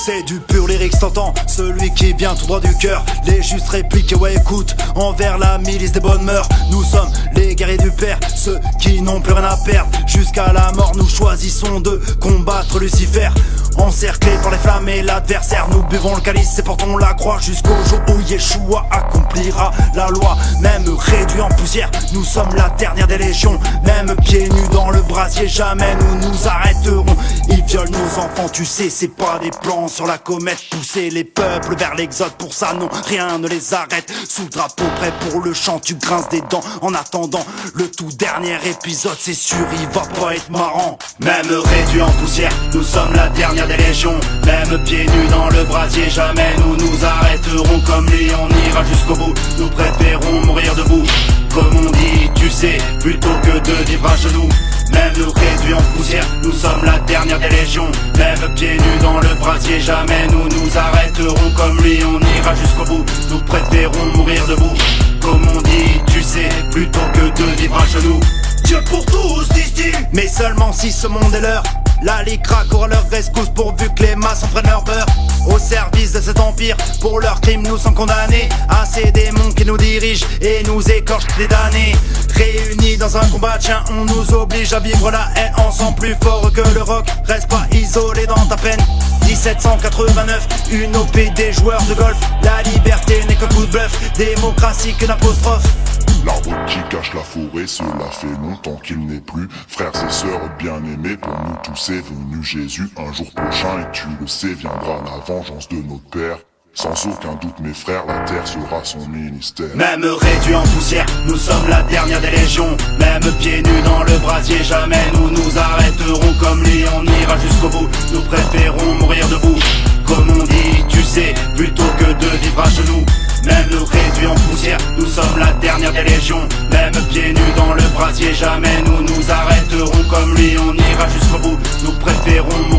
C'est du pur lyrics, t'entends, celui qui vient tout droit du cœur. Les justes répliques, ouais écoute, envers la milice des bonnes mœurs. Nous sommes les guerriers du père, ceux qui n'ont plus rien à perdre. Jusqu'à la mort nous choisissons de combattre Lucifer. Encerclés par les flammes et l'adversaire, nous buvons le calice et portons la croix jusqu'au jour où Yeshua accomplira la loi. Même réduits en poussière, nous sommes la dernière des légions. Même pieds nus dans le brasier, jamais nous nous arrêterons. Ils violent nos enfants, tu sais, c'est pas des plans sur la comète. Pousser les peuples vers l'exode, pour ça non, rien ne les arrête. Sous le drapeau, prêt pour le chant, tu grinces des dents. En attendant le tout dernier épisode, c'est sûr, il va pas être marrant. Même réduits en poussière, nous sommes la dernière des légions. Même pieds nus dans le brasier, jamais nous nous arrêterons. Comme lui, on ira jusqu'au bout, nous préférons mourir debout. Comme on dit, tu sais, plutôt que de vivre à genoux. Même nous réduits en poussière, nous sommes la dernière des légions. Même pieds nus dans le brasier, jamais nous nous arrêterons. Comme lui, on ira jusqu'au bout, nous préférons mourir debout. Comme on dit, tu sais, plutôt que de vivre à genoux. Dieu pour tous, disent-ils, mais seulement si ce monde est leur. La licra court à leur rescousse pourvu que les masses en prennent leur beurre. Au service de cet empire, pour leurs crimes nous sommes condamnés à ces démons qui nous dirigent et nous écorchent les damnés. Réunis dans un combat, tiens, on nous oblige à vivre la haine ensemble plus fort que le rock. Reste pas isolé dans ta peine. 1789, une OP des joueurs de golf. La liberté n'est que coup de bluff, démocratie qu'une apostrophe. L'arbre qui cache la forêt, cela fait longtemps qu'il n'est plus. Frères et sœurs bien-aimés, pour nous tous est venu Jésus. Un jour prochain, et tu le sais, viendra la vengeance de notre Père. Sans aucun doute mes frères, la terre sera son ministère. Même réduits en poussière, nous sommes la dernière des légions. Même pieds nus dans le brasier, jamais nous nous arrêterons. Comme lui, on ira jusqu'au bout, nous préférons mourir debout. Comme on dit, tu sais, plutôt que de vivre à genoux. Même réduits en poussière, nous sommes la dernière des légions. Même pieds nus dans le brasier, jamais nous nous arrêterons. Comme lui, on ira jusqu'au bout, nous préférons mourir.